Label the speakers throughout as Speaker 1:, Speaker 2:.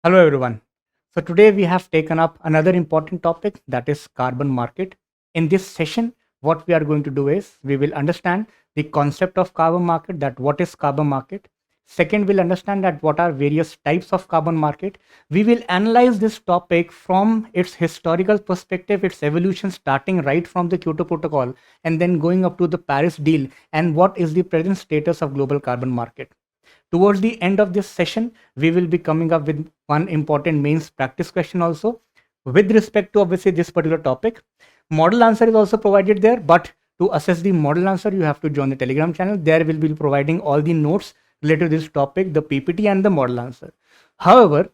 Speaker 1: Hello everyone. So today we have taken up another important topic, that is carbon market. In this session, what we are going to do is we will understand the concept of carbon market, that what is carbon market. Second, we'll understand that what are various types of carbon market. We will analyze this topic from its historical perspective, its evolution starting right from the Kyoto Protocol and then going up to the Paris deal, and what is the present status of global carbon market. Towards the end of this session, we will be coming up with one important mains practice question also with respect to obviously this particular topic. Model answer is also provided there, but to assess the model answer, you have to join the Telegram channel. There will be providing all the notes related to this topic, the PPT and the model answer. However,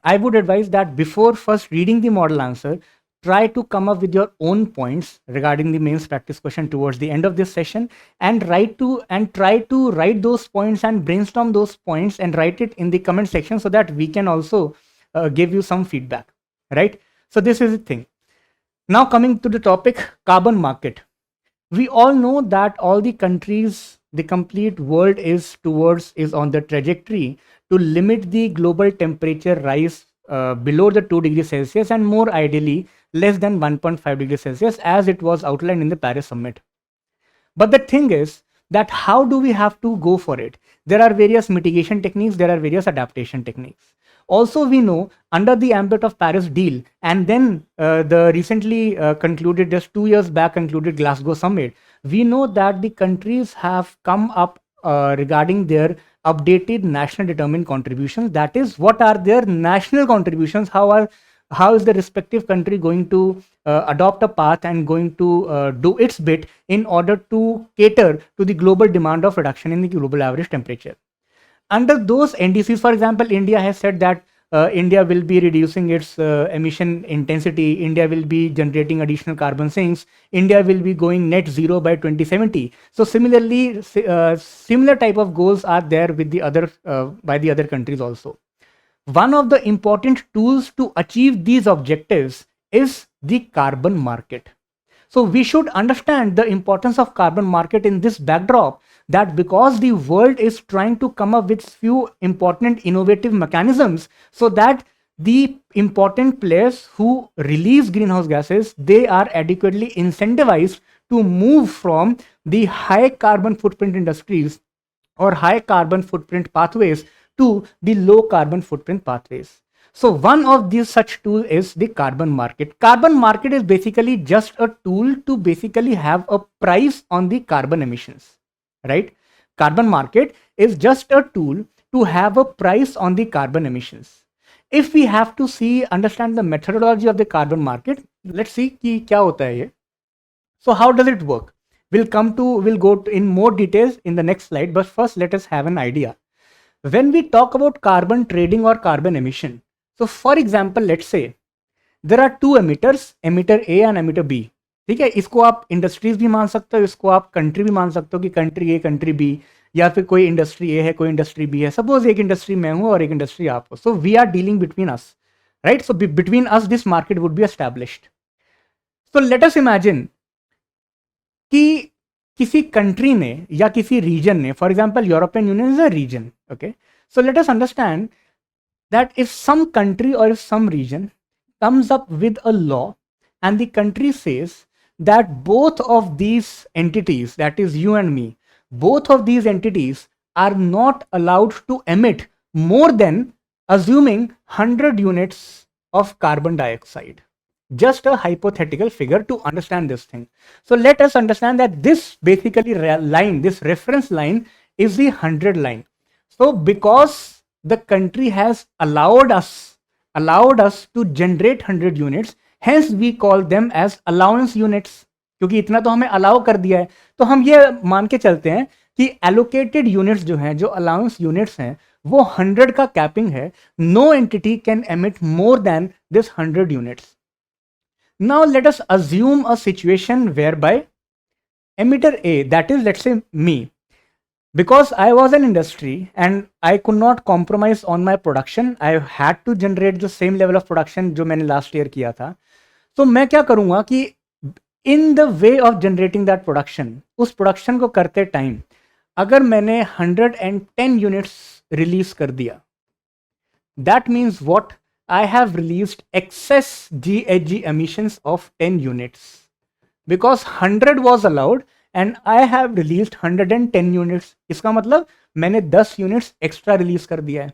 Speaker 1: I would advise that before first reading the model answer, try to come up with your own points regarding the mains practice question towards the end of this session, and try to write those points and brainstorm those points and write it in the comment section so that we can also give you some feedback, right? So this is the thing. Now coming to the topic, carbon market. We all know that all the countries, the complete world is on the trajectory to limit the global temperature rise below the 2 degrees Celsius, and more ideally less than 1.5 degrees Celsius, as it was outlined in the Paris summit. But the thing is that how do we have to go for it? There are various mitigation techniques, there are various adaptation techniques. Also, we know under the ambit of Paris deal, and then the recently concluded, just 2 years back concluded Glasgow summit, we know that the countries have come up regarding their updated national determined contributions. That is, what are their national contributions? How is the respective country going to adopt a path and going to do its bit in order to cater to the global demand of reduction in the global average temperature. Under those NDCs, for example, India has said that India will be reducing its emission intensity, India will be generating additional carbon sinks, India will be going net zero by 2070. So similarly, similar type of goals are there with the other by the other countries also. One of the important tools to achieve these objectives is the carbon market. So we should understand the importance of carbon market in this backdrop, that because the world is trying to come up with few important innovative mechanisms so that the important players who release greenhouse gases, they are adequately incentivized to move from the high carbon footprint industries or high carbon footprint pathways to the low carbon footprint pathways. So one of these such tool is the carbon market. Carbon market is basically just a tool to basically have a price on the carbon emissions, right? Carbon market is just a tool to have a price on the carbon emissions. If we have to understand the methodology of the carbon market, let's see कि क्या होता है ये. So how does it work? We'll go in more details in the next slide, but first let us have an idea. When we talk about carbon trading or carbon emission, so for example, let's say there are two emitters, emitter A and emitter B. ठीक है, इसको आप industries भी मान सकते हो, इसको आप कंट्री भी मान सकते हो कि कंट्री ए कंट्री बी, या फिर कोई इंडस्ट्री ए है कोई इंडस्ट्री बी है. सपोज एक इंडस्ट्री मैं हूं और एक इंडस्ट्री आप हो. So we are dealing between us, right? So between us this market would be established. So let us imagine कि किसी कंट्री ने या किसी रीजन ने, for example European Union is a region, okay? So let us understand that if some country or if some region comes up with a law and the country says that both of these entities, that is you and me, both of these entities are not allowed to emit more than, assuming 100 units of carbon dioxide. Just a hypothetical figure to understand this thing. So let us understand that this basically line, this reference line is the 100 line. So because the country has allowed us to generate 100 units, hence we call them as allowance units. क्योंकि इतना तो हमें allow कर दिया है, तो हम ये मान के चलते हैं कि एलोकेटेड यूनिट्स जो हैं, जो अलाउंस यूनिट्स हैं, वो 100 का कैपिंग है. No entity can emit more than this 100 units. Now let us assume a situation where by emitter A, that is let's say me, because I was an industry and I could not compromise on my production, I had to generate the same level of production जो मैंने last year किया था. तो मैं क्या करूँगा कि in the way of generating that production, उस production को करते टाइम अगर मैंने 110 यूनिट्स रिलीज कर दिया, That means what? I have released excess GHG emissions of 10 units because 100 was allowed and I have released 110 units. इसका मतलब मैंने 10 units extra release कर दिया है.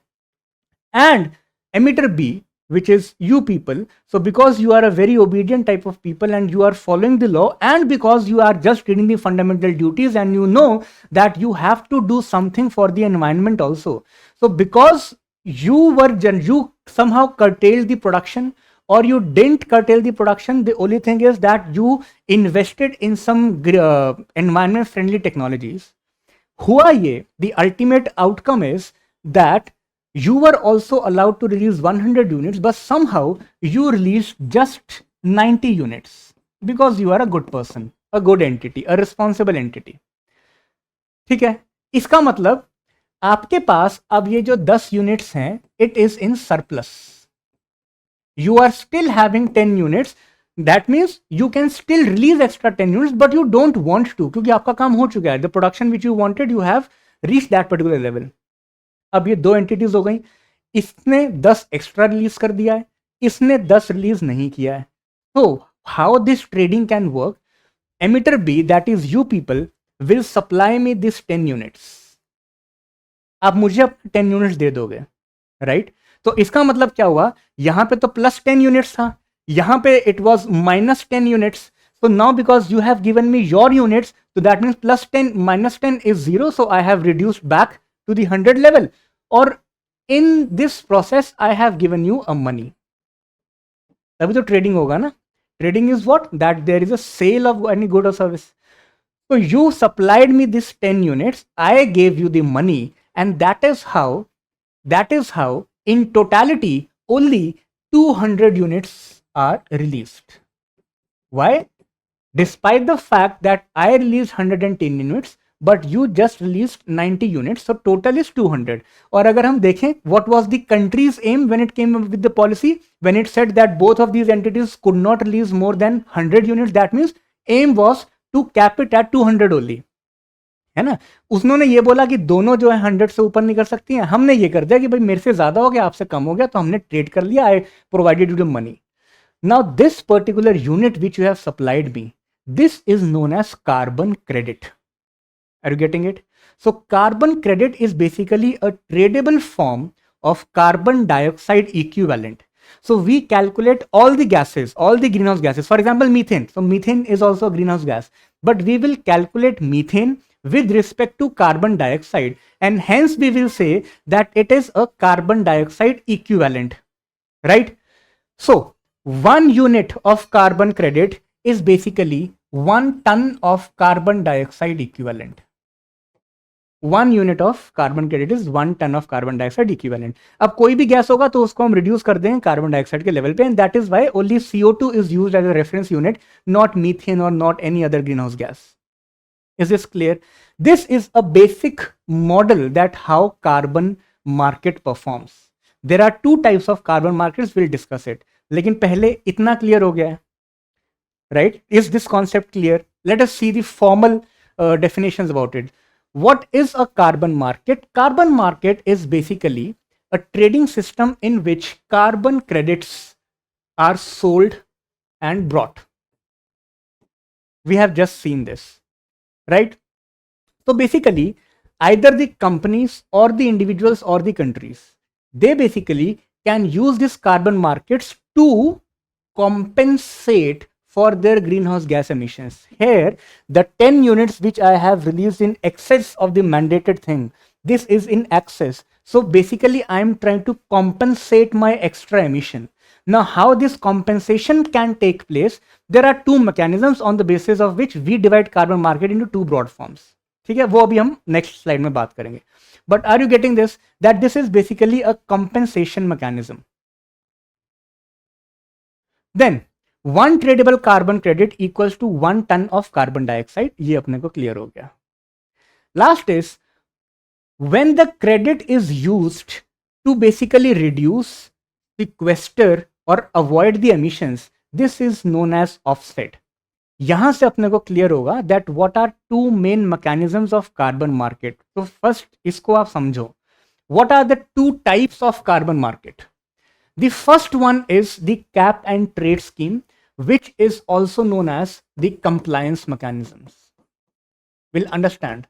Speaker 1: And emitter B, which is you people, so because you are a very obedient type of people and you are following the law, and because you are just reading the fundamental duties and you know that you have to do something for the environment also, so because you somehow curtailed the production or you didn't curtail the production, the only thing is that you invested in some environment friendly technologies. हुआ ये, the ultimate outcome is that you were also allowed to release 100 units, but somehow you released just 90 units because you are a good person, a good entity, a responsible entity. ठीक है, इसका मतलब आपके पास अब ये जो 10 यूनिट्स हैं, it is in surplus. You are still having 10 units. That means you can still release extra 10 units, but you don't want to क्योंकि आपका काम हो चुका है. The production which you wanted, you have reached that particular level. अब ये दो entities हो गई. इसने 10 एक्स्ट्रा रिलीज कर दिया है, इसने 10 रिलीज नहीं किया है. So how this trading can work? Emitter B, that is you people, will supply me this 10 units. आप मुझे अब 10 यूनिट्स दे दोगे, राइट? तो इसका मतलब क्या हुआ, यहां पे तो प्लस 10 यूनिट्स था, यहां पे it was minus 10 units. So now because you have given me your units, तो that means plus 10 minus 10 is 0. So I have reduced back to the 100 level, और in this process I have given you a money. तभी तो trading होगा ना. Trading is what? That there is a sale of any good और service. So you supplied me this 10 units, I gave you the money, and that is how in totality only 200 units are released. Why? Despite the fact that I released 110 units, but you just released 90 units, so total is 200. और अगर हम देखें, what was the country's aim when it came up with the policy? When it said that both of these entities could not release more than 100 units, that means aim was to cap it at 200 only. है ना. उसने ये बोला कि दोनों जो है 100 से ऊपर नहीं कर सकती हैं. हमने ये कर दिया कि भाई मेरे से ज्यादा हो गया, आपसे कम हो गया, तो हमने ट्रेड कर लिया. I provided you the money. Now this particular unit which you have supplied me, this is known as carbon credit. Are you getting it? So carbon credit is basically a tradable form of carbon dioxide equivalent. So we calculate all the gases, all the greenhouse gases. For example, methane. So methane is also a greenhouse gas, but we will calculate methane with respect to carbon dioxide, and hence we will say that it is a carbon dioxide equivalent, right? So 1 unit of carbon credit is basically 1 ton of carbon dioxide equivalent. 1 unit of carbon credit is 1 ton of carbon dioxide equivalent. अब कोई भी gas होगा तो उसको हम reduce कर देंगे carbon dioxide के लेवल पे, and that is why only CO2 is used as a reference unit, not methane और not any other green house gas. Is this clear? This is a basic model that how carbon market performs. There are 2 types of carbon markets, will discuss it. लेकिन पहले इतना clear हो गया है, right? Is this concept clear? Let us see the formal definitions about it. What is a carbon market? Carbon market is basically a trading system in which carbon credits are sold and brought. We have just seen this, right? So basically, either the companies or the individuals or the countries, they basically can use these carbon markets to compensate for their greenhouse gas emissions. Here, the 10 units which I have released in excess of the mandated thing, this is in excess. So basically, I am trying to compensate my extra emission. Now, how this compensation can take place? There are 2 mechanisms on the basis of which we divide carbon market into 2 broad forms. ठीक है, वो अभी हम next slide में बात करेंगे. But are you getting this? That this is basically a compensation mechanism. Then, 1 tradable carbon credit equals to 1 ton of carbon dioxide. ये अपने को क्लियर हो गया. Last is, when the credit is used to basically reduce, sequester or avoid the emissions, this is known as offset. यहां से अपने को clear होगा that what are 2 main mechanisms of carbon market. तो first इसको आप समझो. what are the two types of carbon market? The first one is the cap and trade scheme, which is also known as the compliance mechanisms. We'll understand.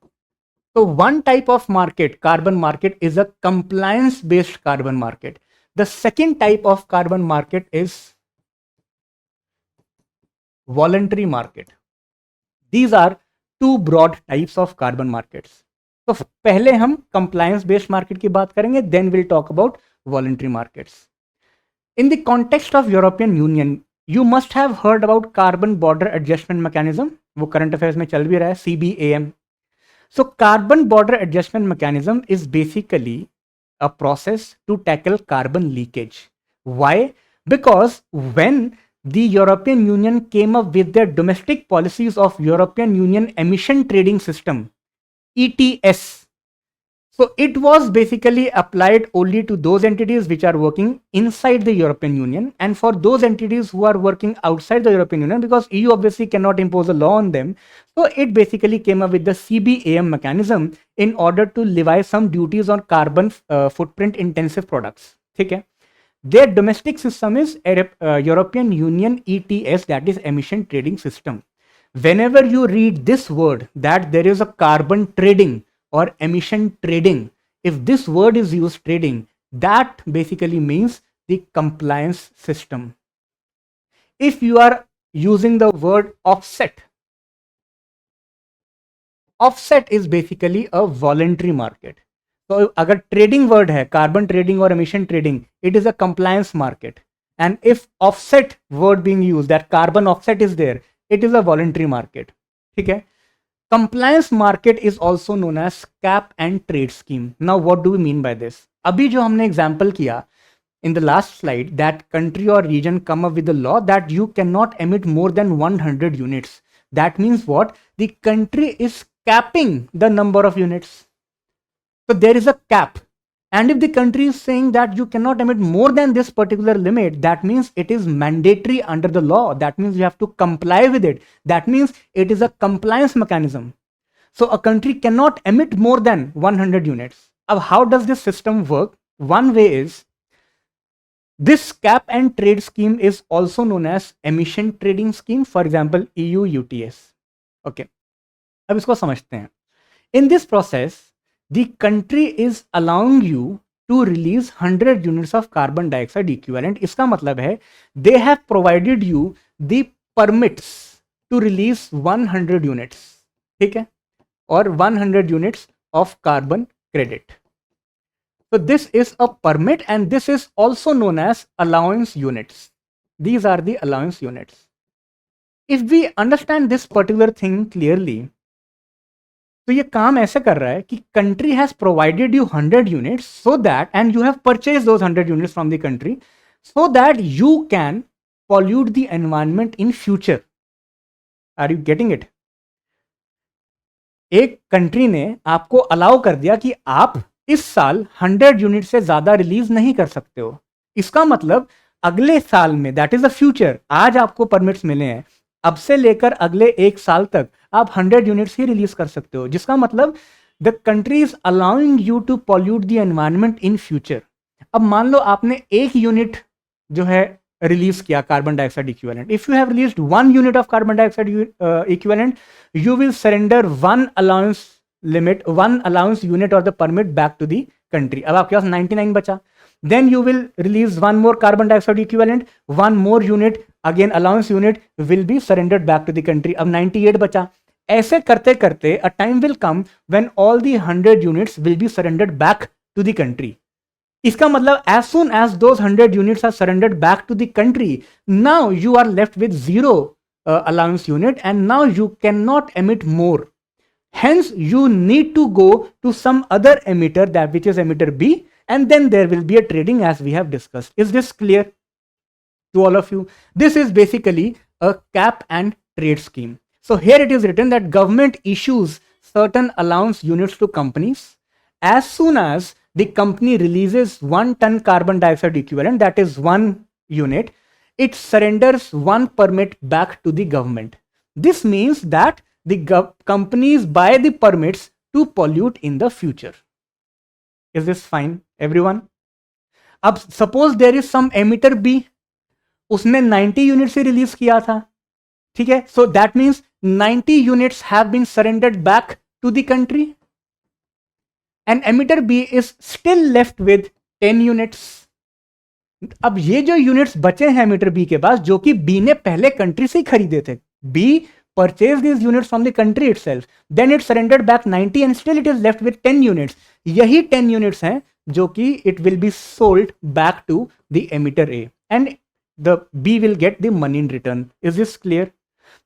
Speaker 1: So one type of market, carbon market, is a compliance based carbon market. The second type of carbon market is voluntary market. These are two broad types of carbon markets. तो पहले हम compliance based market की बात करेंगे, then we'll talk about voluntary markets. In the context of European Union, you must have heard about carbon border adjustment mechanism. वो current affairs में चल भी रहा है, CBAM. So carbon border adjustment mechanism is basically a process to tackle carbon leakage. Why? Because when the European Union came up with their domestic policies of European Union emission trading system, ETS, so it was basically applied only to those entities which are working inside the European Union, and for those entities who are working outside the European Union, because EU obviously cannot impose a law on them, so it basically came up with the CBAM mechanism in order to levy some duties on carbon footprint intensive products. Okay? Their domestic system is European Union ETS, that is emission trading system. Whenever you read this word that there is a carbon trading or emission trading, if this word is used, trading, that basically means the compliance system. If you are using the word offset, offset is basically a voluntary market. So अगर trading word है, carbon trading or emission trading, it is a compliance market. And if offset word being used, that carbon offset is there, it is a voluntary market. ठीक है? Compliance market is also known as cap and trade scheme. Now what do we mean by this? अभी जो हमने example किया in the last slide, that country or region come up with a law that you cannot emit more than 100 units. That means what? The country is capping the number of units. So there is a cap. And if the country is saying that you cannot emit more than this particular limit, that means it is mandatory under the law. That means you have to comply with it. That means it is a compliance mechanism. So a country cannot emit more than 100 units. Now, how does this system work? One way is this cap and trade scheme is also known as emission trading scheme. For example, EU UTS. Okay. अब इसको समझते हैं. In this process, the country is allowing you to release 100 units of carbon dioxide equivalent. इसका मतलब है they have provided you the permits to release 100 units. ठीक है? Or 100 units of carbon credit. So this is a permit, and this is also known as allowance units. These are the allowance units. If we understand this particular thing clearly, तो ये काम ऐसे कर रहा है कि country has provided you 100 units so that, and you have purchase those 100 units from the country so that you can pollute the environment in future. Are you getting it? एक country ने आपको अलाउ कर दिया कि आप इस साल 100 unit से ज्यादा रिलीज नहीं कर सकते हो. इसका मतलब अगले साल में, दैट इज द फ्यूचर, आज आपको परमिट्स मिले हैं, अब से लेकर अगले एक साल तक आप 100 यूनिट्स ही रिलीज कर सकते हो. जिसका मतलब the country is allowing you to pollute the environment in future. अब मान लो आपने एक यूनिट जो है रिलीज किया carbon dioxide equivalent. If you have released 1 unit of carbon dioxide equivalent, you will surrender 1 allowance limit, 1 allowance unit और the permit back to the country. अब आपके पास 99 बचा. Then you will release 1 more carbon dioxide equivalent, 1 more unit, again allowance unit will be surrendered back to the country. अब 98 बचा. ऐसे करते करते a time will come when all the 100 units will be surrendered back to the country. इसका मतलब as soon as those 100 units are surrendered back to the country, now you are left with 0 allowance unit, and now you cannot emit more. Hence you need to go to some other emitter, that which is emitter B, and then there will be a trading as we have discussed. Is this clear to all of you? This is basically a cap and trade scheme. So here it is written that government issues certain allowance units to companies. As soon as the company releases 1 ton carbon dioxide equivalent, that is 1 unit, it surrenders 1 permit back to the government. This means that the companies buy the permits to pollute in the future. Is this fine everyone? अब suppose there is some emitter B, उसने 90 unit से release किया था, ठीक है, so that means 90 units have been surrendered back to the country and emitter B is still left with 10 units. अब ये जो यूनिट्स बचे हैं एमिटर बी के पास, जो कि बी ने पहले कंट्री से ही खरीदे थे, B purchased these units from the country itself, then it surrendered back 90 and still it is left with 10 units. यही 10 units हैं जो कि it will be sold back to the emitter A and the B will get the money in return. Is this clear?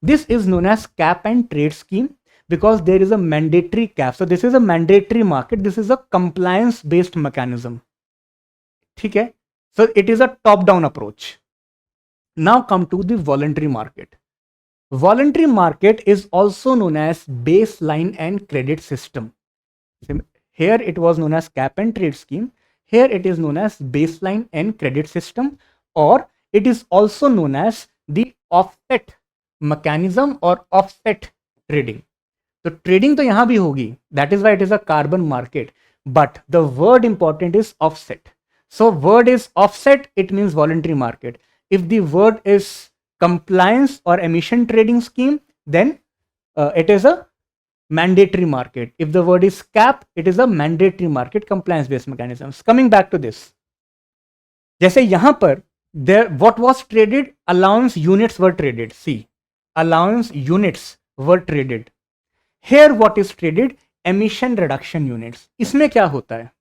Speaker 1: This is known as cap and trade scheme because there is a mandatory cap. So this is a mandatory market. This is a compliance based mechanism. ठीक है? So it is a top down approach. Now come to the voluntary market. Voluntary market is also known as baseline and credit system. Here it was known as cap and trade scheme. Here it is known as baseline and credit system, or it is also known as the offset mechanism or offset trading. तो trading तो यहां भी होगी, that is why it is a carbon market, but the word important is offset. So word is offset, it means voluntary market. If the word is compliance or emission trading scheme, then it is a mandatory market. If the word is cap, it is a mandatory market, compliance based mechanisms. Coming back to this, जैसे यहां पर there what was traded, allowance units were traded. See, allowance units were traded. Here what is traded, emission reduction units. इसमें क्या होता है,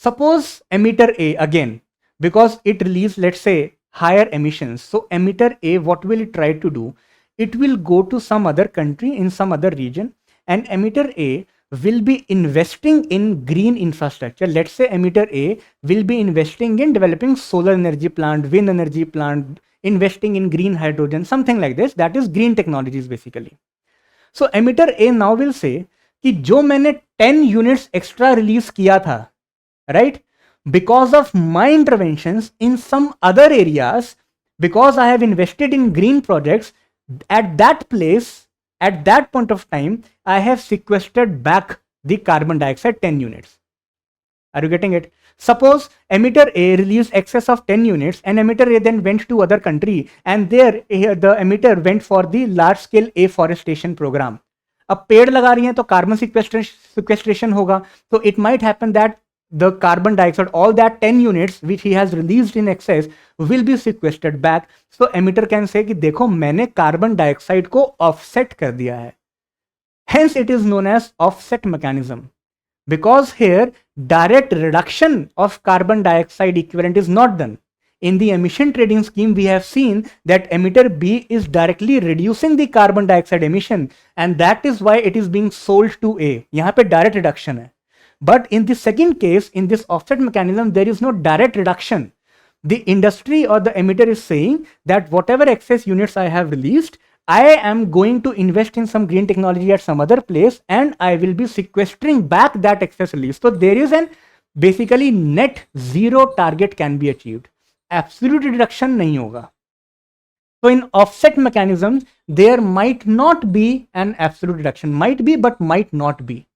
Speaker 1: suppose emitter A again, because it released, let's say, higher emissions. So emitter A, what will it try to do? It will go to some other country in some other region, and emitter A will be investing in green infrastructure. Let's say emitter A will be investing in developing solar energy plant, wind energy plant, investing in green hydrogen, something like this. That is green technologies basically. So emitter A now will say कि जो मैंने 10 units extra release किया था, right? Because of my interventions in some other areas, because I have invested in green projects, at that place, at that point of time, I have sequestered back the carbon dioxide 10 units. Are you getting it? Suppose emitter A released excess of 10 units and emitter A then went to other country, and there the emitter went for the large scale afforestation program. अब पेड़ लगा रही हैं तो carbon sequestration होगा, तो it might happen that the carbon dioxide, all that 10 units which he has released in excess will be sequestered back. So emitter can say कि देखो मैंने carbon dioxide को offset कर दिया है. Hence it is known as offset mechanism, because here direct reduction of carbon dioxide equivalent is not done. In the emission trading scheme, we have seen that emitter B is directly reducing the carbon dioxide emission, and that is why it is being sold to A. यहाँ पे direct reduction है. But in the second case, in this offset mechanism, there is no direct reduction. The industry or the emitter is saying that whatever excess units I have released, I am going to invest in some green technology at some other place, and I will be sequestering back that excess release. So there is an basically net zero target can be achieved. Absolute reduction nahi hoga. So in offset mechanisms, there might not be an absolute reduction. Might be, but might not be.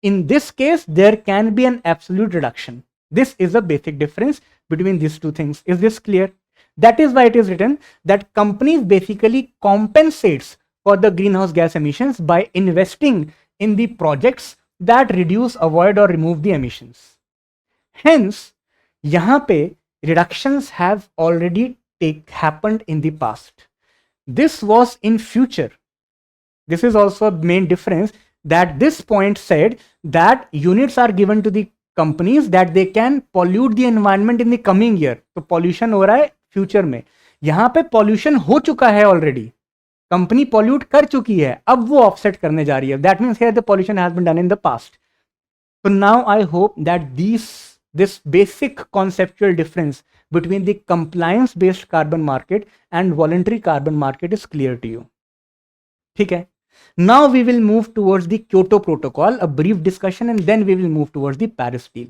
Speaker 1: In this case, there can be an absolute reduction. This is a basic difference between these two things. Is this clear? That is why it is written that companies basically compensates for the greenhouse gas emissions by investing in the projects that reduce, avoid or remove the emissions. Hence, यहाँ पे reductions have already happened in the past. This was in future. This is also a main difference, that this point said that units are given to the companies that they can pollute the environment in the coming year. तो pollution हो रहा है future में, यहां पे pollution हो चुका है ऑलरेडी, कंपनी pollute कर चुकी है, अब वो offset करने जा रही है. That means here the pollution has been done in the past. So now I hope that this basic conceptual difference between the compliance based carbon market and voluntary carbon market is clear to you. ठीक है. Now we will move towards the Kyoto Protocol, a brief discussion, and then we will move towards the Paris Deal.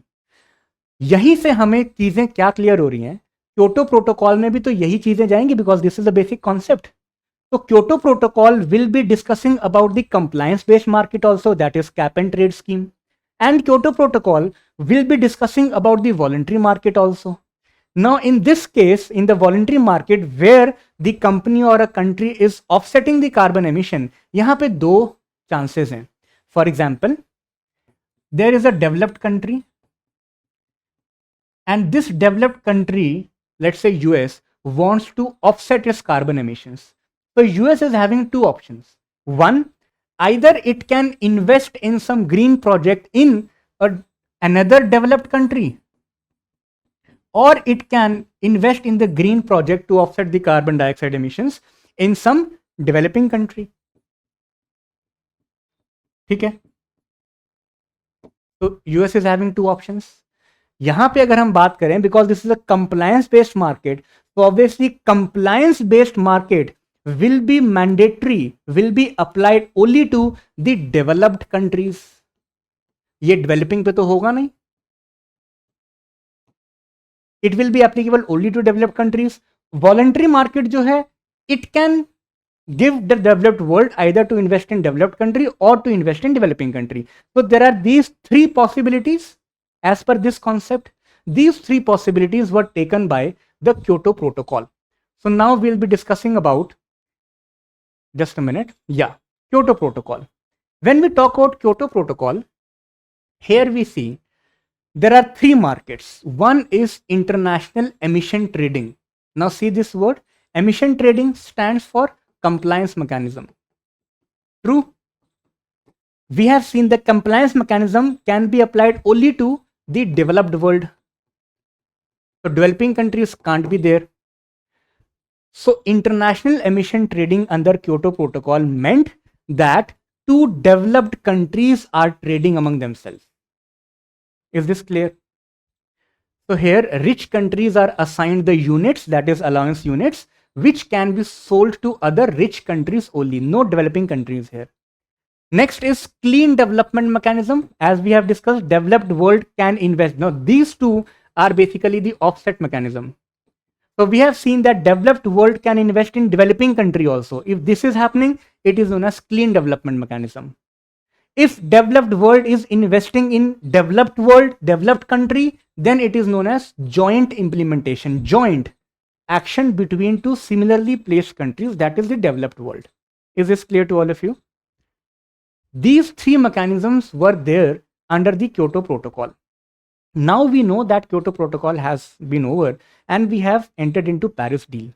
Speaker 1: यहीं से हमें चीजें क्या clear हो रही हैं, क्योटो प्रोटोकॉल में भी तो यही चीजें जाएंगी, because this is the basic concept. तो Kyoto protocol will be discussing about the compliance based market also, that is cap and trade scheme, And Kyoto Protocol will be discussing about the voluntary market also. Now, in this case, in the voluntary market where the company or a country is offsetting the carbon emission, यहाँ पे दो chances हैं. For example, there is a developed country, and this developed country, let's say US, wants to offset its carbon emissions. So US is having two options. One, either it can invest in some green project in another developed country, or it can invest in the green project to offset the carbon dioxide emissions in some developing country. ठीक है, तो US is having two options. यहां पे अगर हम बात करें, because this is a compliance based market, तो obviously compliance based market will be mandatory, will be applied only to the developed countries. ये डेवलपिंग पे तो होगा नहीं. It will be applicable only to developed countries. Voluntary market जो है, it can give the developed world either to invest in developed country or to invest in developing country. So there are these three possibilities as per this concept. These three possibilities were taken by the Kyoto Protocol. So now we'll be discussing about, just a minute, yeah, Kyoto Protocol. When we talk about Kyoto Protocol, here we see there are three markets. One is international emission trading. Now see this word, emission trading stands for compliance mechanism. True. We have seen the compliance mechanism can be applied only to the developed world. So developing countries can't be there. So international emission trading under Kyoto Protocol meant that two developed countries are trading among themselves. Is this clear? So here rich countries are assigned the units, that is allowance units, which can be sold to other rich countries only, no developing countries here. Next is clean development mechanism. As we have discussed, developed world can invest. Now these two are basically the offset mechanism. So we have seen that developed world can invest in developing country also. If this is happening, it is known as clean development mechanism. If developed world is investing in developed world, developed country, then it is known as joint implementation, joint action between two similarly placed countries, that is the developed world. Is this clear to all of you? These three mechanisms were there under the Kyoto Protocol. Now we know that Kyoto Protocol has been over and we have entered into Paris deal.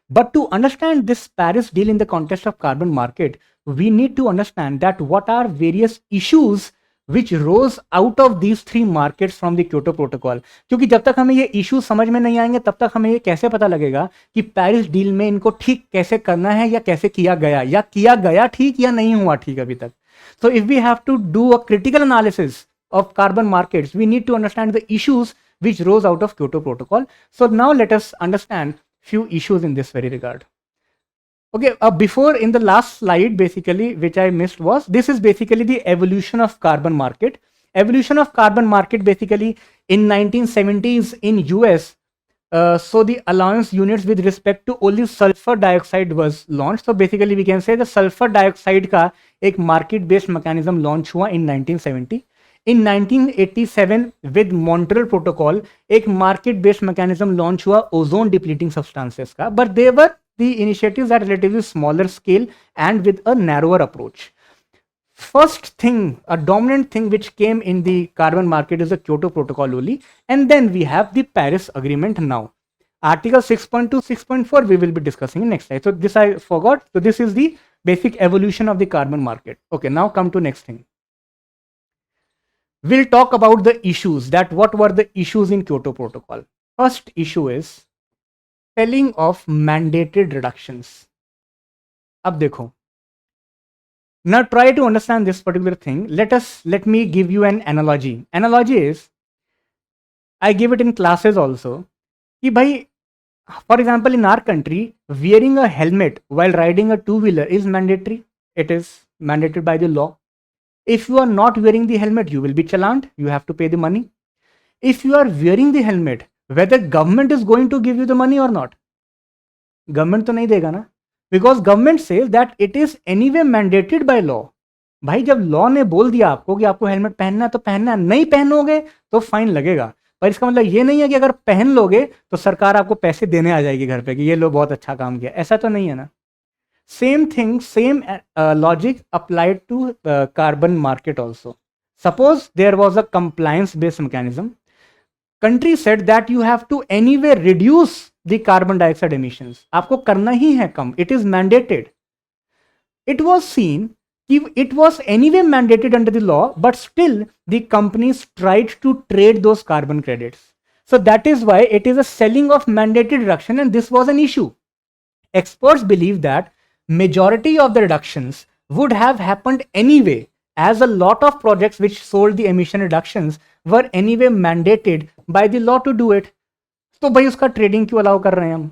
Speaker 1: But to understand this Paris deal in the context of carbon market, we need to understand that what are various issues which rose out of these three markets from the Kyoto Protocol. क्योंकि जब तक हमें ये issue समझ में नहीं आएंगे तब तक हमें ये कैसे पता लगेगा कि पेरिस डील में इनको ठीक कैसे करना है या कैसे किया गया ठीक या नहीं हुआ ठीक अभी तक. So if we have to do a critical analysis of carbon markets, we need to understand the issues which rose out of Kyoto Protocol. So now let us understand few issues in this very regard. Okay, before, in the last slide basically which I missed was, this is basically the evolution of carbon market. Evolution of carbon market basically in 1970s in US. So the allowance units with respect to only sulfur dioxide was launched. So basically we can say the sulfur dioxide का एक market based mechanism launch हुआ in 1970. In 1987 with Montreal Protocol एक market based mechanism launch हुआ ozone depleting substances का, but they were the initiatives at relatively smaller scale and with a narrower approach. First thing, a dominant thing which came in the carbon market is the Kyoto Protocol only, and then we have the Paris Agreement now. Article 6.2, 6.4 we will be discussing in next slide. So this I forgot. So this is the basic evolution of the carbon market. Okay, now come to next thing. We'll talk about the issues, that what were the issues in Kyoto Protocol. First issue is selling of mandated reductions. अब देखो, now try to understand this particular thing. Let me give you an analogy. Analogy is, I give it in classes also, कि भाई, for example, in our country, wearing a helmet while riding a two-wheeler is mandatory. It is mandated by the law. If you are not wearing the helmet, you will be challaned. You have to pay the money. If you are wearing the helmet, whether government is going to give you the money or not, government तो नहीं देगा ना, because government says that it is anyway mandated by law. भाई जब law ने बोल दिया आपको कि आपको हेलमेट पहनना है तो पहनना है, नहीं पहनोगे तो फाइन लगेगा। पर इसका मतलब ये नहीं है कि अगर पहन लोगे तो सरकार आपको पैसे देने आ जाएगी घर पे कि ये लो बहुत अच्छा काम किया, ऐसा तो नहीं है ना। Same thing, same logic applied to carbon market also. Suppose there was a compliance based mechanism. Country said that you have to anyway reduce the carbon dioxide emissions. आपको करना ही है कम, it is mandated. It was seen it was anyway mandated under the law, but still the companies tried to trade those carbon credits. So that is why it is a selling of mandated reduction, and this was an issue. Experts believe that majority of the reductions would have happened anyway, as a lot of projects which sold the emission reductions were anyway mandated by the law to do it. तो भाई उसका trading क्यों allow कर रहे हैं हम?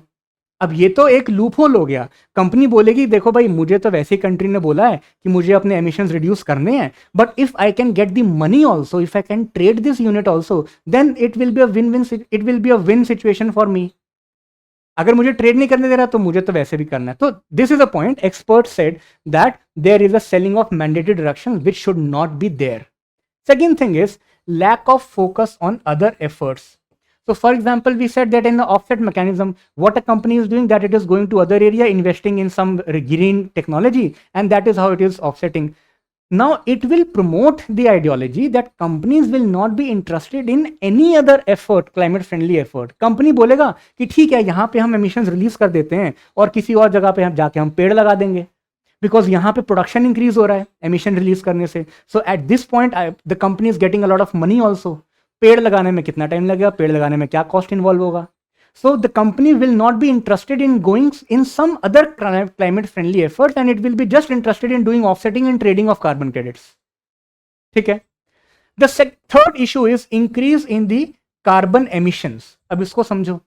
Speaker 1: अब ये तो एक लूप होल हो गया। कंपनी बोलेगी देखो भाई मुझे तो वैसे ही कंट्री ने बोला है कि मुझे अपने एमिशंस रिड्यूस करने हैं, but if I can get the money also, if I can trade this unit also, then it will be a win situation for me. अगर मुझे ट्रेड नहीं करने दे रहा तो मुझे तो वैसे भी करना है। तो this is a point, expert said that there is a ceiling of mandated reduction which should not be there. Second thing is lack of focus on other efforts. So for example, we said that in the offset mechanism, what a company is doing, that it is going to other area, investing in some green technology, and that is how it is offsetting. Now it will promote the ideology that companies will not be interested in any other effort, climate friendly effort. Company बोलेगा कि ठीक है यहाँ पे हम emissions release कर देते हैं और किसी और जगह पे हम जाके हम पेड़ लगा देंगे, बिकॉज यहाँ पे प्रोडक्शन इंक्रीज हो रहा है एमिशन रिलीज करने से। So at this point the company is getting a lot of money also. पेड़ लगाने में कितना टाइम लगेगा, पेड़ लगाने में क्या कॉस्ट इन्वॉल्व होगा? So the company will not be interested in going in some other climate friendly effort, and it will be just interested in doing offsetting and trading of carbon credits. ठीक है। The third issue is increase in the carbon emissions. अब इसको समझो,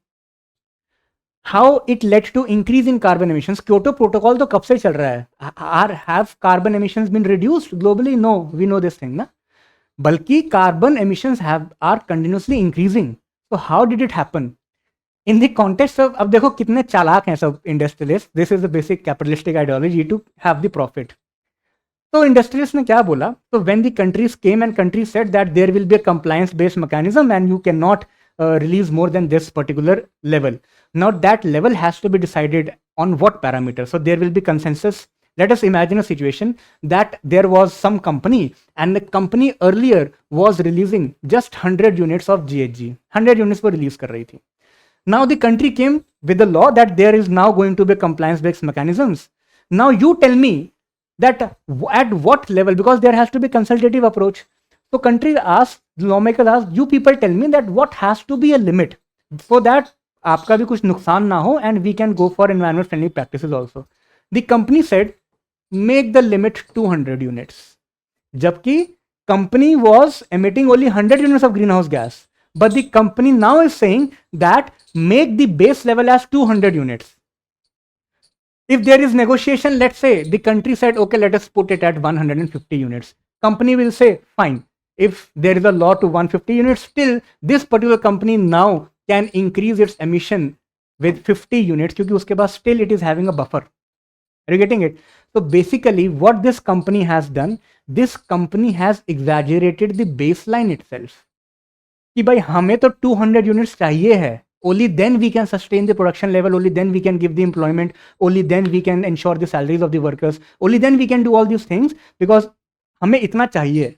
Speaker 1: how it led to increase in carbon emissions. Kyoto protocol तो कब से चल रहा है? Have carbon emissions been reduced globally? No, we know this thing ना। बल्कि carbon emissions are continuously increasing. So how did it happen? In the context of, अब देखो कितने चालाक हैं सब industrialist. This is the basic capitalistic ideology to have the profit. तो industrialist ने क्या बोला? तो when the countries came and countries said that there will be a compliance based mechanism and you cannot release more than this particular level. Now that level has to be decided on what parameter. So there will be consensus. Let us imagine a situation that there was some company and the company earlier was releasing just 100 units of GHG. 100 units were release कर रही थी. Now the country came with the law that there is now going to be compliance based mechanisms. Now you tell me that at what level, because there has to be consultative approach. So countries ask, lawmakers ask, you people tell me that what has to be a limit so that आपका भी कुछ नुकसान ना हो and we can go for environment friendly practices also. The company said make the limit 200 units. जबकि company was emitting only 100 units of greenhouse gas, but the company now is saying that make the base level as 200 units. If there is negotiation, let's say the country said, okay, let us put it at 150 units. Company will say, fine. If there is a law to 150 units, still this particular company now can increase its emission with 50 units क्योंकि उसके बाद still it is having a buffer. Are you getting it? So basically what this company has done, this company has exaggerated the baseline itself. कि भाई हमें तो 200 units चाहिए है, only then we can sustain the production level, only then we can give the employment, only then we can ensure the salaries of the workers, only then we can do all these things because हमें इतना चाहिए।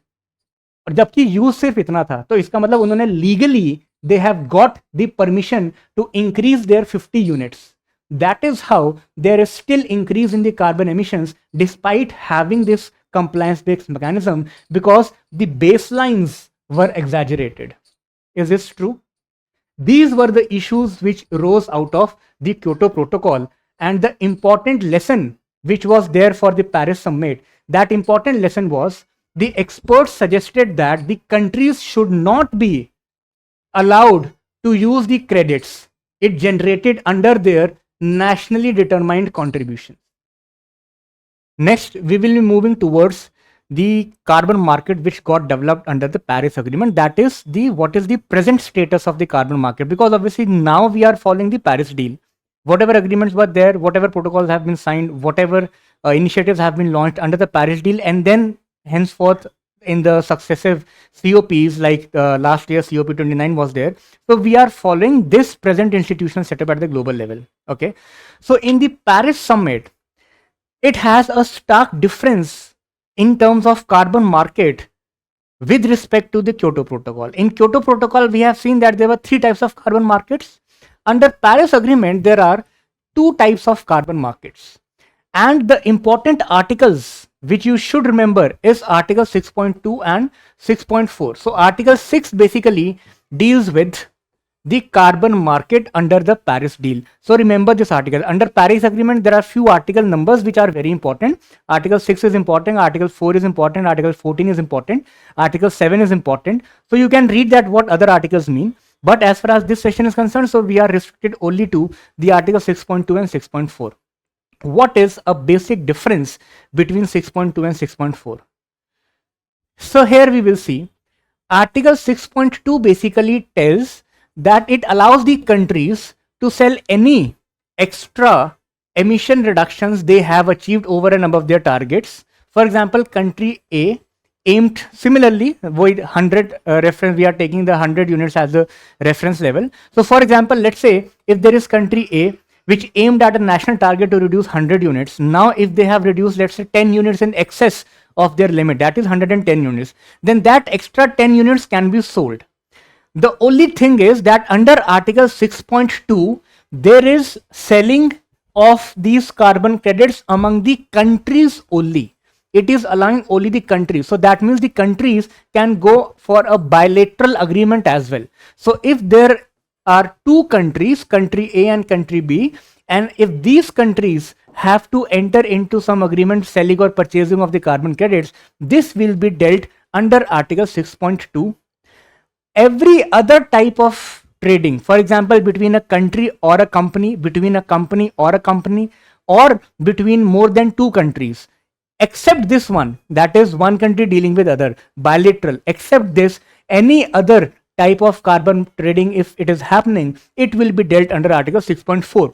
Speaker 1: और जबकि use सिर्फ इतना था, तो इसका मतलब उन्होंने legally they have got the permission to increase their 50 units. That is how there is still increase in the carbon emissions despite having this compliance based mechanism because the baselines were exaggerated. Is this true? These were the issues which rose out of the Kyoto Protocol, and the important lesson which was there for the Paris Summit, that important lesson was the experts suggested that the countries should not be allowed to use the credits it generated under their nationally determined contributions. Next, we will be moving towards the carbon market which got developed under the Paris Agreement. That is the what is the present status of the carbon market, because obviously now we are following the Paris deal. Whatever agreements were there, whatever protocols have been signed, whatever initiatives have been launched under the Paris deal, and then henceforth in the successive COPs, like last year COP29 was there. So we are following this present institutional setup at the global level. Okay, so in the Paris summit, it has a stark difference in terms of carbon market with respect to the Kyoto Protocol. In Kyoto Protocol, we have seen that there were three types of carbon markets. Under Paris Agreement, there are two types of carbon markets. And the important articles which you should remember is Article 6.2 and 6.4. So Article 6 basically deals with the carbon market under the Paris deal. So remember this article. Under Paris Agreement, there are few article numbers which are very important. Article 6 is important, Article 4 is important, Article 14 is important, Article 7 is important. So you can read that what other articles mean. But as far as this session is concerned, so we are restricted only to the Article 6.2 and 6.4. What is a basic difference between 6.2 and 6.4? So here we will see Article 6.2 basically tells that it allows the countries to sell any extra emission reductions they have achieved over and above their targets. For example, country A aimed similarly with 100 reference, we are taking the 100 units as a reference level. So for example, let's say if there is country A which aimed at a national target to reduce 100 units. Now if they have reduced, let's say 10 units in excess of their limit, that is 110 units, then that extra 10 units can be sold. The only thing is that under Article 6.2, there is selling of these carbon credits among the countries only. It is allowing only the countries. So that means the countries can go for a bilateral agreement as well. So if there are two countries, country A and country B, and if these countries have to enter into some agreement selling or purchasing of the carbon credits, this will be dealt under Article 6.2. Every other type of trading, for example, between a country or a company, between a company or a company, or between more than two countries, except this one, that is one country dealing with other, bilateral, except this, any other type of carbon trading, if it is happening, it will be dealt under Article 6.4.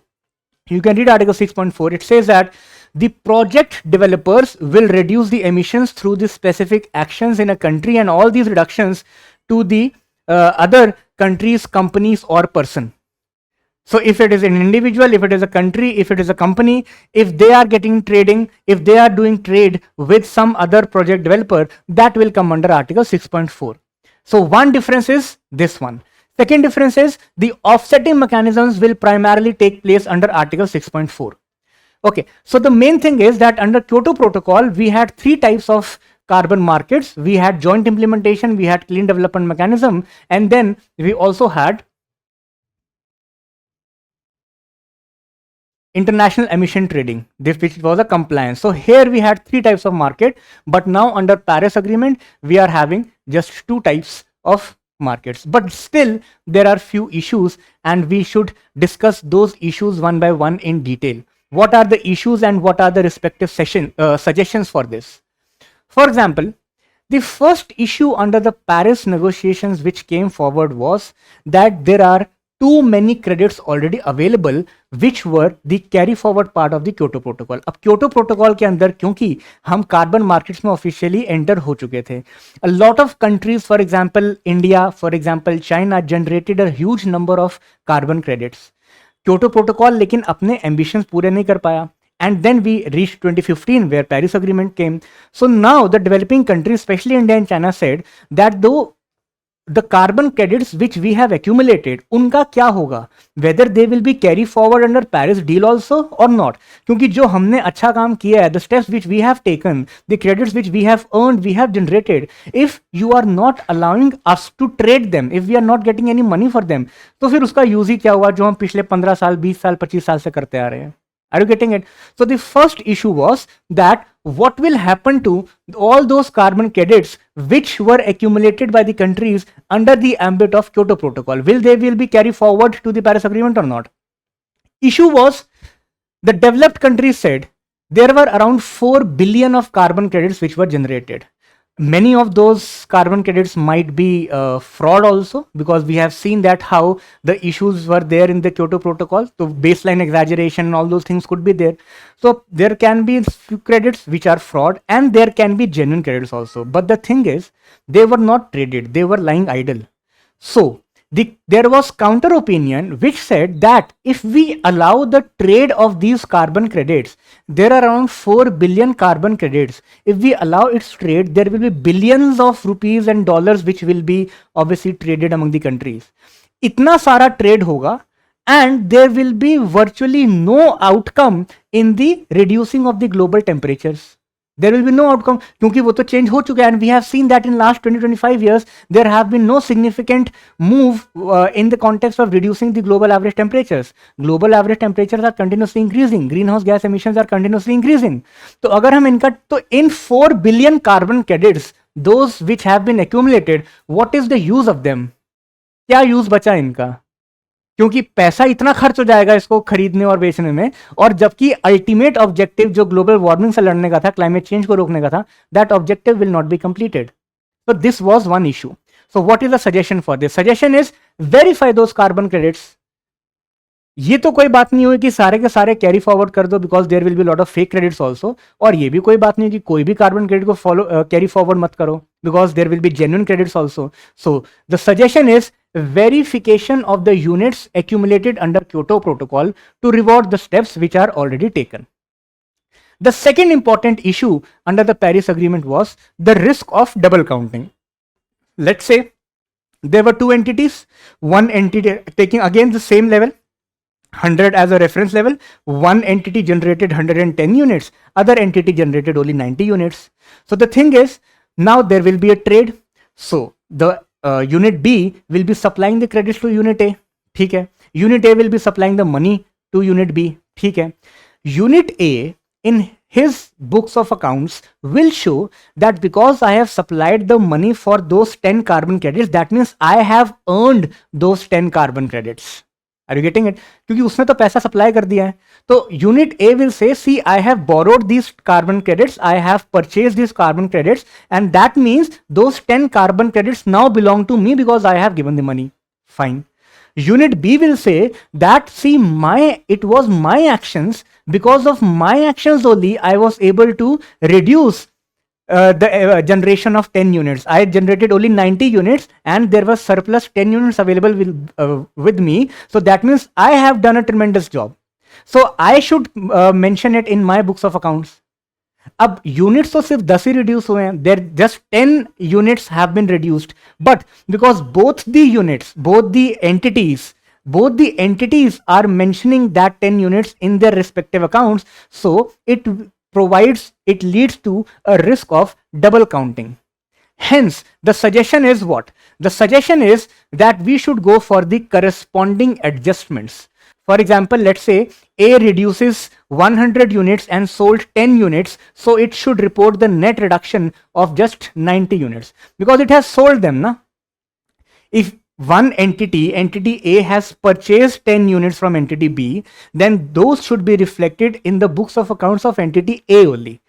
Speaker 1: You can read Article 6.4. It says that the project developers will reduce the emissions through the specific actions in a country, and all these reductions to the other countries, companies, or person. So if it is an individual, if it is a country, if it is a company, if they are getting trading, if they are doing trade with some other project developer, that will come under Article 6.4. So one difference is this one. Second difference is the offsetting mechanisms will primarily take place under Article 6.4. Okay, so the main thing is that under Kyoto Protocol, we had three types of carbon markets. We had joint implementation, we had clean development mechanism, and then we also had international emission trading, this which was a compliance. So here we had three types of market, but now under Paris Agreement, we are having just two types of markets. But still there are few issues, and we should discuss those issues one by one in detail. What are the issues and what are the respective suggestions for this? For example, the first issue under the Paris negotiations which came forward was that there are too many credits already available which were the carry forward part of the Kyoto Protocol. अब Kyoto Protocol के अंदर क्योंकि हम carbon markets में officially enter हो चुके थे, a lot of countries, for example India, for example China, generated a huge number of carbon credits. Kyoto Protocol लेकिन अपने ambitions पूरे नहीं कर पाया. And then we reached 2015 where Paris Agreement came. So now the developing countries, especially India and China, said that though the carbon credits which we have accumulated, उनका क्या होगा, whether they will be carry forward under Paris deal also or not. क्योंकि जो हमने अच्छा काम किया है, the steps which we have taken, the credits which we have earned, we have generated, if you are not allowing us to trade them, if we are not getting any money for them, तो फिर उसका use ही क्या हुआ जो हम पिछले 15 साल 20 साल 25 साल से करते आ रहे हैं. Are you getting it? So the first issue was that what will happen to all those carbon credits which were accumulated by the countries under the ambit of Kyoto Protocol? Will they be carried forward to the Paris Agreement or not? Issue was the developed countries said there were around 4 billion of carbon credits which were generated. many of those carbon credits might be fraud also, because we have seen that how the issues were there in the Kyoto Protocol. So baseline exaggeration and all those things could be there. So there can be few credits which are fraud, and there can be genuine credits also. But the thing is, they were not traded, they were lying idle. So there was counter opinion which said that if we allow the trade of these carbon credits, there are around 4 billion carbon credits. If we allow its trade, there will be billions of rupees and dollars which will be obviously traded among the countries. Itna sara trade hoga, and there will be virtually no outcome in the reducing of the global temperatures. There will be no outcome क्योंकि वो तो change हो चुका है, and we have seen that in last 20-25 years there have been no significant move in the context of reducing the global average temperatures. Global average temperatures are continuously increasing, greenhouse gas emissions are continuously increasing. तो अगर हम इनका तो in 4 billion carbon credits, those which have been accumulated, what is the use of them? क्या use बचा इनका? क्योंकि पैसा इतना खर्च हो जाएगा इसको खरीदने और बेचने में, और जबकि अल्टीमेट ऑब्जेक्टिव जो ग्लोबल वार्मिंग से लड़ने का था, क्लाइमेट चेंज को रोकने का था, that objective will not be completed. So this was one issue. So what is the suggestion for this? Suggestion is verify those carbon credits. ये तो कोई बात नहीं हुई कि सारे के सारे कैरी फॉरवर्ड कर दो, because there will be lot of fake credits also. और ये भी कोई बात नहीं कि कोई भी कार्बन क्रेडिट को फॉलो कैरी फॉरवर्ड मत करो, because there will be genuine credits also. So the suggestion is verification of the units accumulated under Kyoto Protocol to reward the steps which are already taken. The second important issue under the Paris Agreement was the risk of double counting. Let's say there were two entities, one entity taking again the same level, 100 as a reference level. One entity generated 110 units, other entity generated only 90 units. So the thing is, now there will be a trade. So the unit B will be supplying the credits to unit A. ठीक है. Unit A will be supplying the money to unit B. ठीक है. Unit A in his books of accounts will show that because I have supplied the money for those 10 carbon credits, that means I have earned those 10 carbon credits. Are you getting it? क्योंकि उसने तो पैसा supply कर दिया है. तो unit A will say, see I have borrowed these carbon credits, I have purchased these carbon credits, and that means those 10 carbon credits now belong to me because I have given the money. Fine. Unit B will say that, see, it was my actions, because of my actions only I was able to reduce the generation of 10 units. I generated only 90 units and there was surplus 10 units available with me. So that means I have done a tremendous job. So I should mention it in my books of accounts. अब units तो सिर्फ 10 ही reduce हुए हैं, there just 10 units have been reduced, but because both the units, both the entities are mentioning that 10 units in their respective accounts, so it leads to a risk of double counting. Hence the suggestion is what? The suggestion is that we should go for the corresponding adjustments. For example, let's say A reduces 100 units and sold 10 units, so it should report the net reduction of just 90 units because it has sold them. Na? If one entity A has purchased 10 units from entity B, then those should be reflected in the books of accounts of entity A only.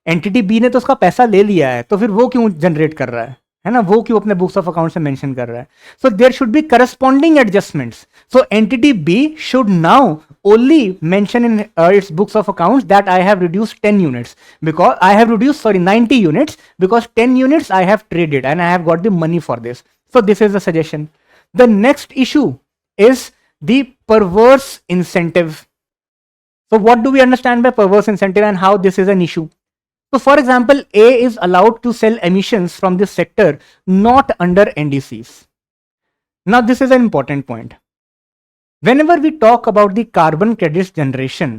Speaker 1: Entity B ने तो उसका पैसा ले लिया है, तो फिर वो क्यों जनरेट कर रहा है ना, वो क्यों अपने बुक्स ऑफ अकाउंट से मेंशन कर रहा है. So there should be corresponding adjustments. So entity B should now only mention in its books of accounts that I have reduced 10 units because I have reduced 90 units because 10 units I have traded and I have got the money for this. So this is the suggestion. The next issue is the perverse incentive. So what do we understand by perverse incentive and how this is an issue? So for example, A is allowed to sell emissions from this sector not under NDCs. Now this is an important point. Whenever we talk about the carbon credits generation,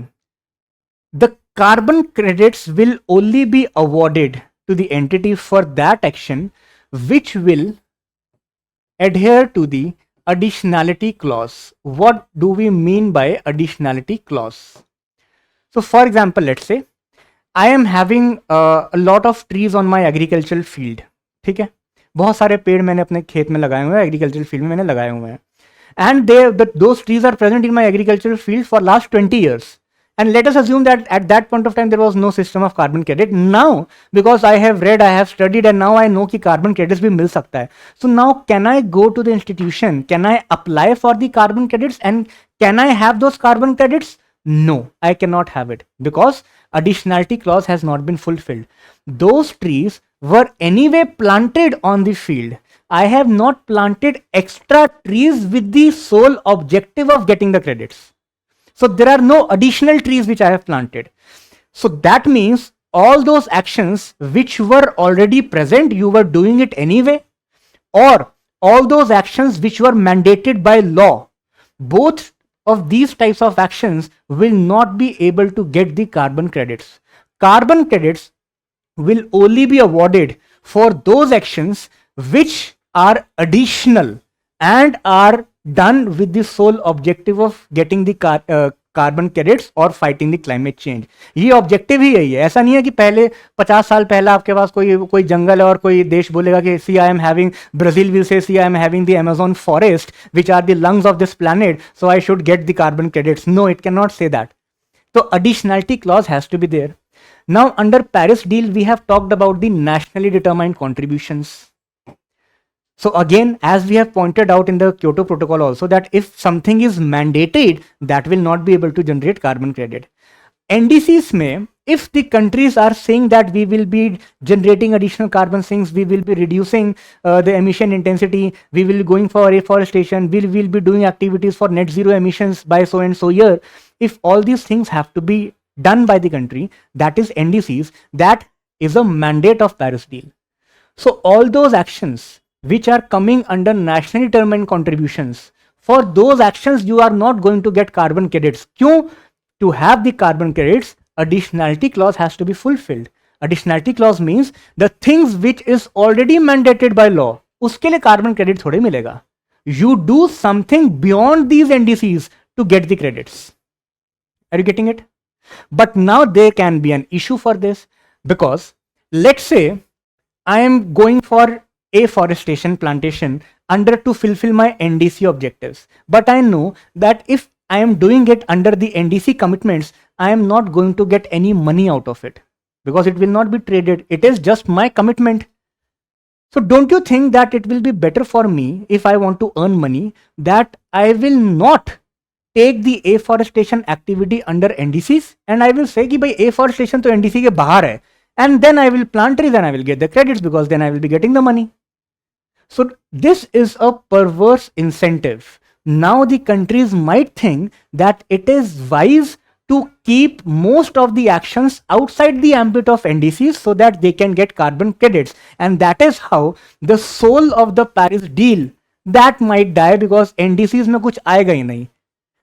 Speaker 1: the carbon credits will only be awarded to the entity for that action which will adhere to the additionality clause. What do we mean by additionality clause? So for example, let's say I am having a lot of trees on my agricultural field. ठीक है, बहुत सारे पेड़ मैंने अपने खेत में लगाए हुए हैं, एग्रीकल्चरल फील्ड में मैंने लगाए हुए हैं. And those trees are present in my agricultural field for last 20 years. And let us assume that at that point of time there was no system of carbon credit. Now, because I have read, I have studied, and now I know कि carbon credits भी मिल सकता है. So now can I go to the institution? Can I apply for the carbon credits? And can I have those carbon credits? No, I cannot have it because additionality clause has not been fulfilled. Those trees were anyway planted on the field. I have not planted extra trees with the sole objective of getting the credits. So there are no additional trees which I have planted. So that means all those actions which were already present, you were doing it anyway, or all those actions which were mandated by law, both of these types of actions will not be able to get the carbon credits. Carbon credits will only be awarded for those actions which are additional and are done with the sole objective of getting the carbon credits और fighting the climate change. ये objective ही यही है. ऐसा नहीं है कि पहले 50 साल पहले आपके पास कोई जंगल है और कोई देश बोलेगा कि see I am having, Brazil will say see I am having the Amazon forest which are the lungs of this planet, so I should get the carbon credits. No, it can not say that. तो additionality clause has to be there. Now under Paris deal we have talked about the nationally determined contributions. So again, as we have pointed out in the Kyoto Protocol also, that if something is mandated, that will not be able to generate carbon credit. NDCs में, if the countries are saying that we will be generating additional carbon sinks, we will be reducing the emission intensity, we will be going for afforestation, we will be doing activities for net zero emissions by so and so year. If all these things have to be done by the country, that is NDCs, that is a mandate of Paris deal. So all those actions which are coming under nationally determined contributions, for those actions you are not going to get carbon credits. क्यों? To have the carbon credits, additionality clause has to be fulfilled. Additionality clause means the things which is already mandated by law, उसके लिए carbon credit थोड़े मिलेगा. You do something beyond these NDCs to get the credits. Are you getting it? But now there can be an issue for this, because let's say I am going for afforestation plantation under to fulfill my NDC objectives, but I know that if I am doing it under the NDC commitments, I am not going to get any money out of it because it will not be traded. It is just my commitment. So don't you think that it will be better for me, if I want to earn money, that I will not take the afforestation activity under NDCs and I will say कि भाई afforestation तो NDC के बाहर है, and then I will plant trees and I will get the credits because then I will be getting the money. So this is a perverse incentive. Now the countries might think that it is wise to keep most of the actions outside the ambit of NDCs so that they can get carbon credits, and that is how the soul of the Paris deal that might die, because NDCs में कुछ आएगा ही नहीं.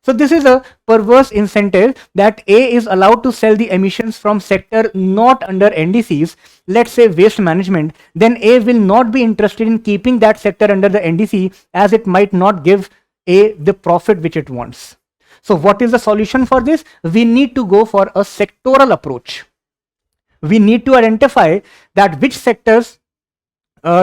Speaker 1: So this is a perverse incentive that A is allowed to sell the emissions from sector not under NDCs, let's say waste management, then A will not be interested in keeping that sector under the NDC as it might not give A the profit which it wants. So what is the solution for this? We need to go for a sectoral approach. We need to identify that which sectors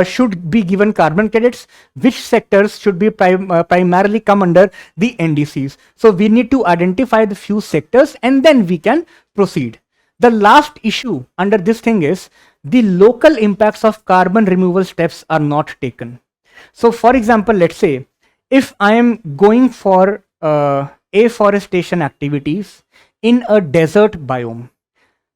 Speaker 1: should be given carbon credits, which sectors should be primarily come under the NDCs. So we need to identify the few sectors and then we can proceed. The last issue under this thing is the local impacts of carbon removal steps are not taken. So for example, let's say if I am going for afforestation activities in a desert biome,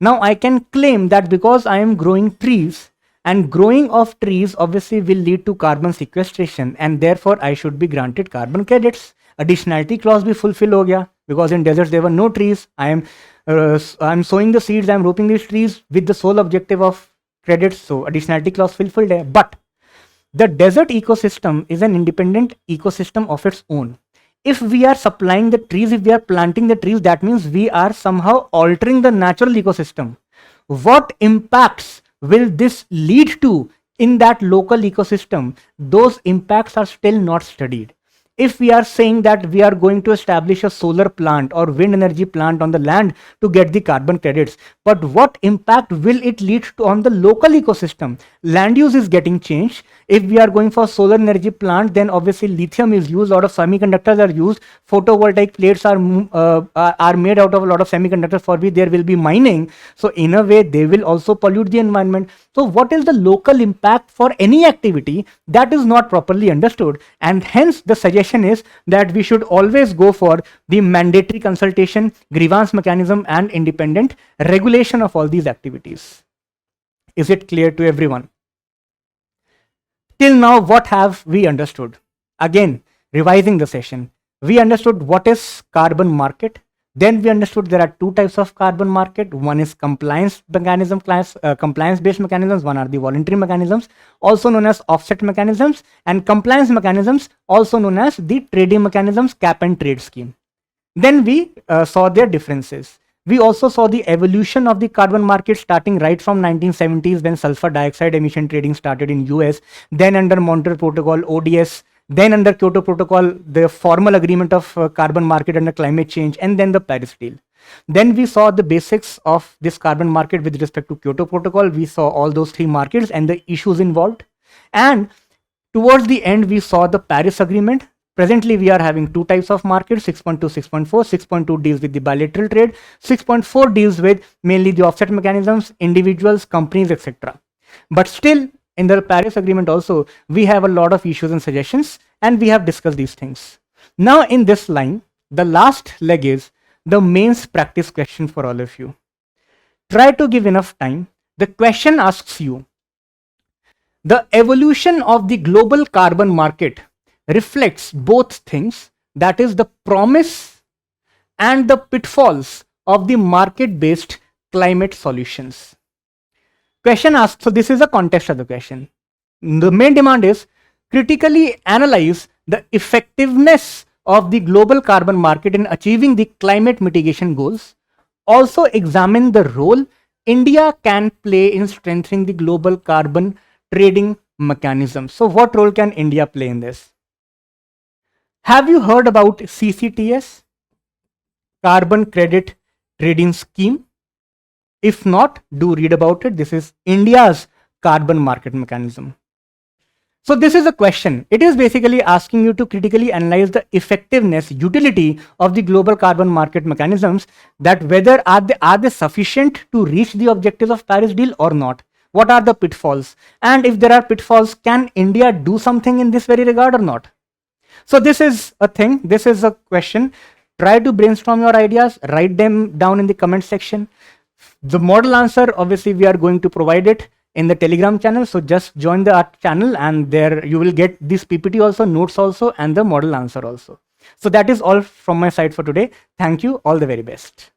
Speaker 1: now I can claim that because I am growing trees, and growing of trees obviously will lead to carbon sequestration, and therefore I should be granted carbon credits. Additionality clause भी fulfill हो गया because in deserts there were no trees. I am sowing the seeds, I am roping these trees with the sole objective of credits. So additionality clause fulfilled है. But the desert ecosystem is an independent ecosystem of its own. If we are supplying the trees, if we are planting the trees, that means we are somehow altering the natural ecosystem. What impacts will this lead to in that local ecosystem? Those impacts are still not studied. if we are saying that we are going to establish a solar plant or wind energy plant on the land to get the carbon credits, but what impact will it lead to on the local ecosystem? Land use is getting changed. If we are going for solar energy plant, then obviously lithium is used, a lot of semiconductors are used, photovoltaic plates are made out of a lot of semiconductors for which there will be mining. So in a way, they will also pollute the environment. So what is the local impact for any activity? That is not properly understood, and hence the suggestion is that we should always go for the mandatory consultation, grievance mechanism, and independent regulation of all these activities. Is it clear to everyone? Till now, what have we understood? Again, revising the session, we understood what is carbon market. Then we understood there are two types of carbon market. One is compliance mechanism, compliance-based mechanisms. One are the voluntary mechanisms, also known as offset mechanisms, and compliance mechanisms, also known as the trading mechanisms, cap and trade scheme. Then we saw their differences. We also saw the evolution of the carbon market starting right from 1970s when sulfur dioxide emission trading started in US, then under Montreal Protocol, ODS, then under Kyoto Protocol, the formal agreement of carbon market under climate change, and then the Paris deal. Then we saw the basics of this carbon market with respect to Kyoto Protocol. We saw all those three markets and the issues involved. And towards the end, we saw the Paris Agreement. Presently, we are having two types of markets, 6.2, 6.4. 6.2 deals with the bilateral trade. 6.4 deals with mainly the offset mechanisms, individuals, companies, etc. But still, in the Paris Agreement also, we have a lot of issues and suggestions, and we have discussed these things. Now, in this line, the last leg is the mains practice question for all of you. Try to give enough time. The question asks you, the evolution of the global carbon market reflects both things, that is the promise and the pitfalls of the market-based climate solutions. Question asked, so this is the context of the question. The main demand is critically analyze the effectiveness of the global carbon market in achieving the climate mitigation goals. Also examine the role India can play in strengthening the global carbon trading mechanism. So what role can India play in this? Have you heard about CCTS, Carbon Credit Trading Scheme? If not, do read about it. This is India's carbon market mechanism. So this is a question. It is basically asking you to critically analyze the effectiveness, utility of the global carbon market mechanisms, that whether are they sufficient to reach the objectives of Paris deal or not? What are the pitfalls? And if there are pitfalls, can India do something in this very regard or not? So this is a thing. This is a question. Try to brainstorm your ideas, write them down in the comment section. The model answer, obviously, we are going to provide it in the Telegram channel. So just join the channel and there you will get this PPT also, notes also, and the model answer also. So that is all from my side for today. Thank you. All the very best.